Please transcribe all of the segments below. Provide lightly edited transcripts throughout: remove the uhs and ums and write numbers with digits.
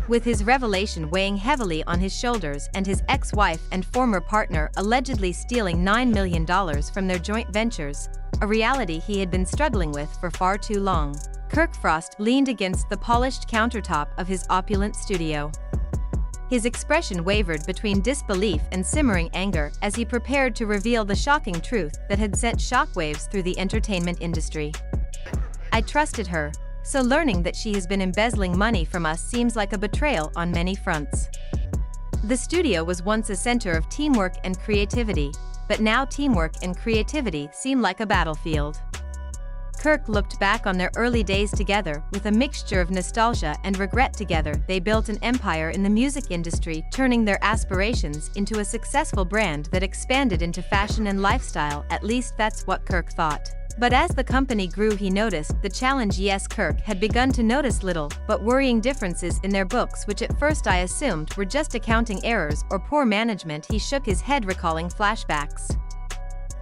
With his revelation weighing heavily on his shoulders and his ex-wife and former partner allegedly stealing $9 million from their joint ventures, a reality he had been struggling with for far too long, Kirk Frost leaned against the polished countertop of his opulent studio. His expression wavered between disbelief and simmering anger as he prepared to reveal the shocking truth that had sent shockwaves through the entertainment industry. "I trusted her, so learning that she has been embezzling money from us seems like a betrayal on many fronts. The studio was once a center of teamwork and creativity, but now teamwork and creativity seem like a battlefield." Kirk looked back on their early days together with a mixture of nostalgia and regret. Together, they built an empire in the music industry, turning their aspirations into a successful brand that expanded into fashion and lifestyle. At least that's what Kirk thought. But as the company grew, he noticed the challenge. Yes, Kirk had begun to notice little but worrying differences in their books, which at first I assumed were just accounting errors or poor management. He shook his head, recalling flashbacks.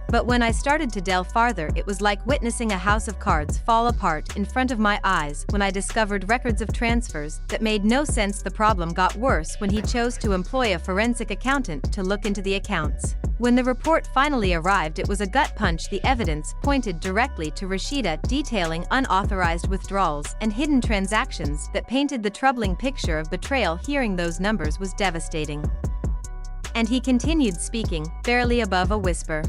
"But when I started to delve farther, it was like witnessing a house of cards fall apart in front of my eyes when I discovered records of transfers that made no sense." The problem got worse when he chose to employ a forensic accountant to look into the accounts. When the report finally arrived, it was a gut punch. The evidence pointed directly to Rasheeda, detailing unauthorized withdrawals and hidden transactions that painted the troubling picture of betrayal. Hearing those numbers was devastating. And he continued, speaking barely above a whisper.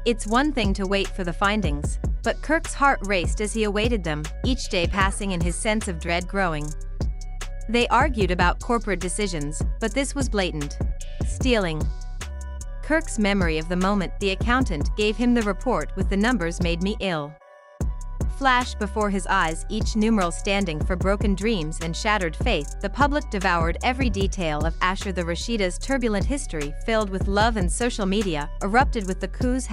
"It's one thing to wait for the findings, but Kirk's heart raced as he awaited them, each day passing and his sense of dread growing. They argued about corporate decisions, but this was blatant stealing. Kirk's memory of the moment the accountant gave him the report with the numbers made me ill. Flashed before his eyes, each numeral standing for broken dreams and shattered faith. The public devoured every detail of Asher. The Rasheeda's turbulent history, filled with love and social media, erupted with the coups.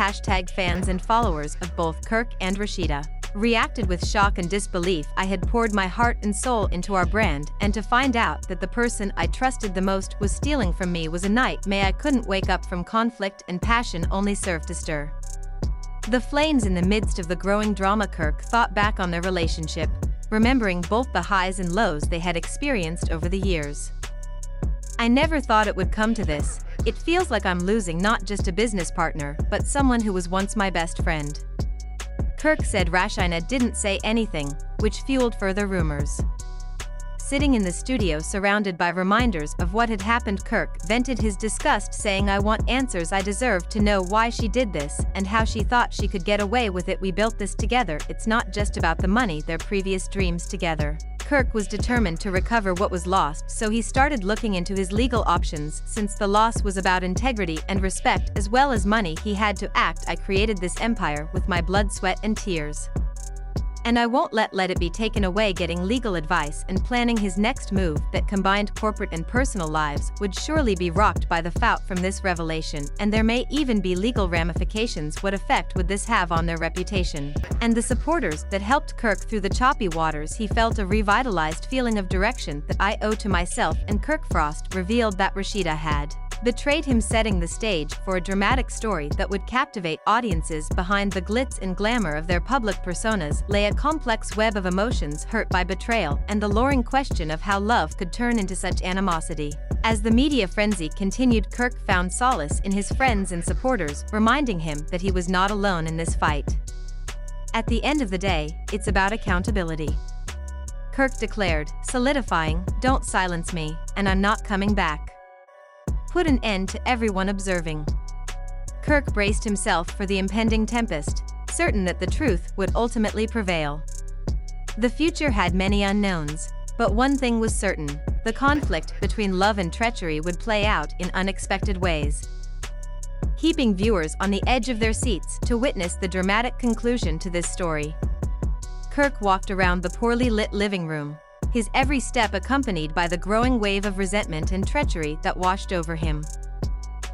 Fans and followers of both Kirk and Rasheeda reacted with shock and disbelief. I had poured my heart and soul into our brand, and to find out that the person I trusted the most was stealing from me was a nightmare. I couldn't wake up from. Conflict and passion only served to stir the flames in the midst of the growing drama. Kirk thought back on their relationship, remembering both the highs and lows they had experienced over the years. "I never thought it would come to this. It feels like I'm losing not just a business partner, but someone who was once my best friend," Kirk said. Rasheeda didn't say anything, which fueled further rumors. Sitting in the studio surrounded by reminders of what had happened, Kirk vented his disgust, saying, "I want answers. I deserve to know why she did this and how she thought she could get away with it. We built this together. It's not just about the money, their previous dreams together." Kirk was determined to recover what was lost, so he started looking into his legal options. Since the loss was about integrity and respect as well as money, he had to act. "I created this empire with my blood, sweat, and tears, and I won't let it be taken away." Getting legal advice and planning his next move that combined corporate and personal lives would surely be rocked by the fallout from this revelation, and there may even be legal ramifications. What effect would this have on their reputation and the supporters that helped Kirk through the choppy waters? He felt a revitalized feeling of direction that I owe to myself, and Kirk Frost revealed that Rasheeda had betrayed him, setting the stage for a dramatic story that would captivate audiences. Behind the glitz and glamour of their public personas lay a complex web of emotions, hurt by betrayal and the luring question of how love could turn into such animosity. As the media frenzy continued, Kirk found solace in his friends and supporters, reminding him that he was not alone in this fight. "At the end of the day, it's about accountability," Kirk declared, solidifying, "Don't silence me, and I'm not coming back." Put an end to everyone observing. Kirk braced himself for the impending tempest, certain that the truth would ultimately prevail. The future had many unknowns, but one thing was certain: the conflict between love and treachery would play out in unexpected ways, keeping viewers on the edge of their seats to witness the dramatic conclusion to this story. Kirk walked around the poorly lit living room, his every step accompanied by the growing wave of resentment and treachery that washed over him.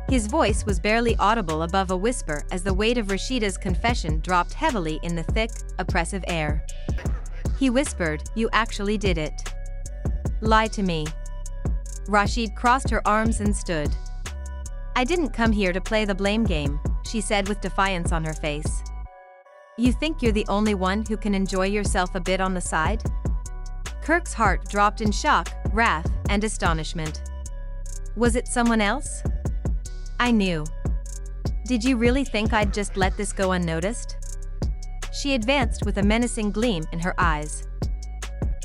His voice was barely audible above a whisper as the weight of Rasheeda's confession dropped heavily in the thick, oppressive air. He whispered, "You actually did it. Lie to me." Rasheeda crossed her arms and stood. "I didn't come here to play the blame game," she said with defiance on her face. "You think you're the only one who can enjoy yourself a bit on the side?" Kirk's heart dropped in shock, wrath, and astonishment. Was it someone else? I knew. Did you really think I'd just let this go unnoticed? She advanced with a menacing gleam in her eyes.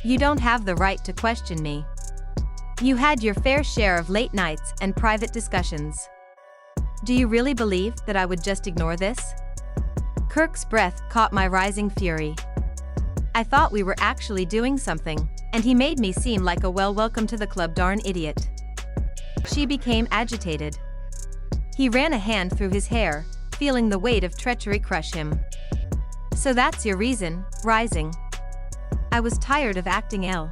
You don't have the right to question me. You had your fair share of late nights and private discussions. Do you really believe that I would just ignore this? Kirk's breath caught my rising fury. I thought we were actually doing something, and he made me seem like a welcome to the club darn idiot. She became agitated. He ran a hand through his hair, feeling the weight of treachery crush him. So that's your reason, rising. I was tired of acting ill.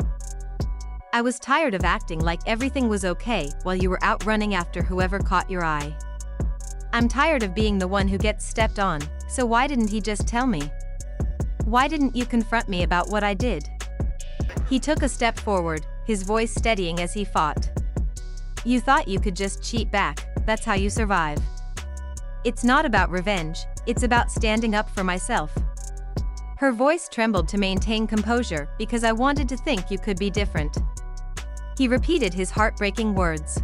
I was tired of acting like everything was okay while you were out running after whoever caught your eye. I'm tired of being the one who gets stepped on, so why didn't he just tell me? Why didn't you confront me about what I did? He took a step forward, his voice steadying as he fought. You thought you could just cheat back, that's how you survive. It's not about revenge, it's about standing up for myself. Her voice trembled to maintain composure because I wanted to think you could be different. He repeated his heartbreaking words.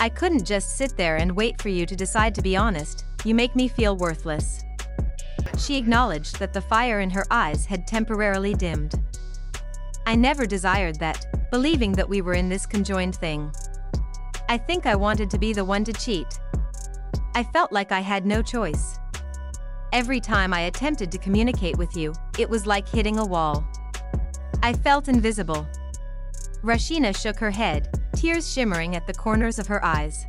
I couldn't just sit there and wait for you to decide to be honest, you make me feel worthless. She acknowledged that the fire in her eyes had temporarily dimmed. I never desired that, believing that we were in this conjoined thing. I think I wanted to be the one to cheat. I felt like I had no choice. Every time I attempted to communicate with you, it was like hitting a wall. I felt invisible. Rasheeda shook her head, tears shimmering at the corners of her eyes.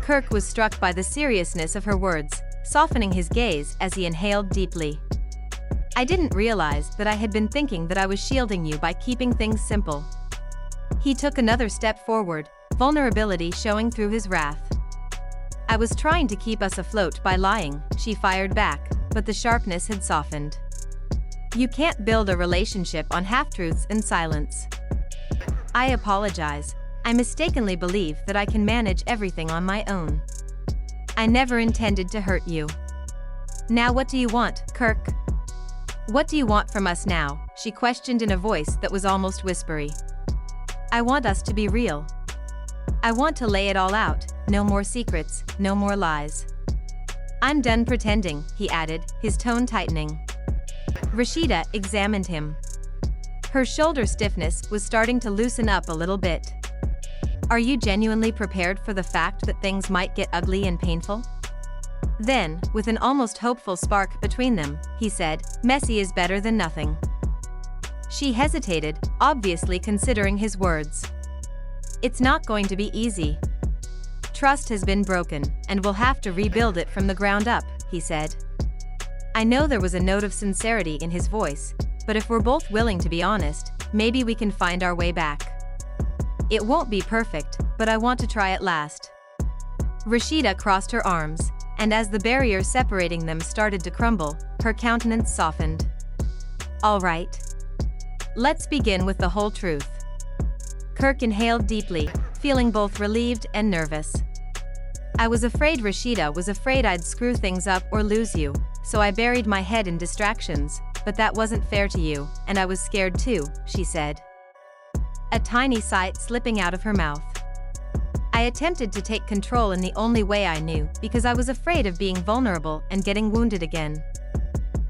Kirk was struck by the seriousness of her words, softening his gaze as he inhaled deeply. I didn't realize that I had been thinking that I was shielding you by keeping things simple. He took another step forward, vulnerability showing through his wrath. I was trying to keep us afloat by lying, she fired back, but the sharpness had softened. You can't build a relationship on half-truths and silence. I apologize. I mistakenly believe that I can manage everything on my own. I never intended to hurt you. Now what do you want, Kirk? What do you want from us now? She questioned in a voice that was almost whispery. I want us to be real. I want to lay it all out, no more secrets, no more lies. I'm done pretending, he added, his tone tightening. Rasheeda examined him. Her shoulder stiffness was starting to loosen up a little bit. Are you genuinely prepared for the fact that things might get ugly and painful? Then, with an almost hopeful spark between them, he said, messy is better than nothing. She hesitated, obviously considering his words. It's not going to be easy. Trust has been broken, and we'll have to rebuild it from the ground up, he said. I know there was a note of sincerity in his voice, but if we're both willing to be honest, maybe we can find our way back. It won't be perfect, but I want to try at last. Rasheeda crossed her arms, and as the barrier separating them started to crumble, her countenance softened. All right. Let's begin with the whole truth. Kirk inhaled deeply, feeling both relieved and nervous. I was afraid Rasheeda was afraid I'd screw things up or lose you, so I buried my head in distractions, but that wasn't fair to you, and I was scared too, she said. A tiny sigh slipping out of her mouth. I attempted to take control in the only way I knew, because I was afraid of being vulnerable and getting wounded again.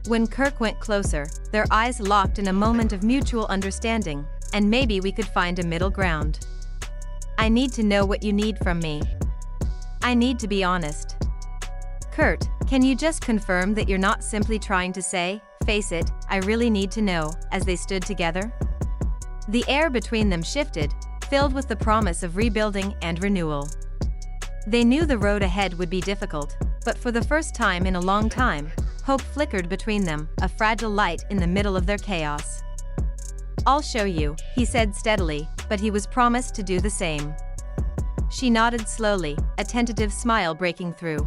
When Kirk went closer, their eyes locked in a moment of mutual understanding, and maybe we could find a middle ground. I need to know what you need from me. I need to be honest. Kurt, can you just confirm that you're not simply trying to say, face it, I really need to know, as they stood together? The air between them shifted, filled with the promise of rebuilding and renewal. They knew the road ahead would be difficult, but for the first time in a long time, hope flickered between them, a fragile light in the middle of their chaos. I'll show you, he said steadily, but he was promised to do the same. She nodded slowly, a tentative smile breaking through.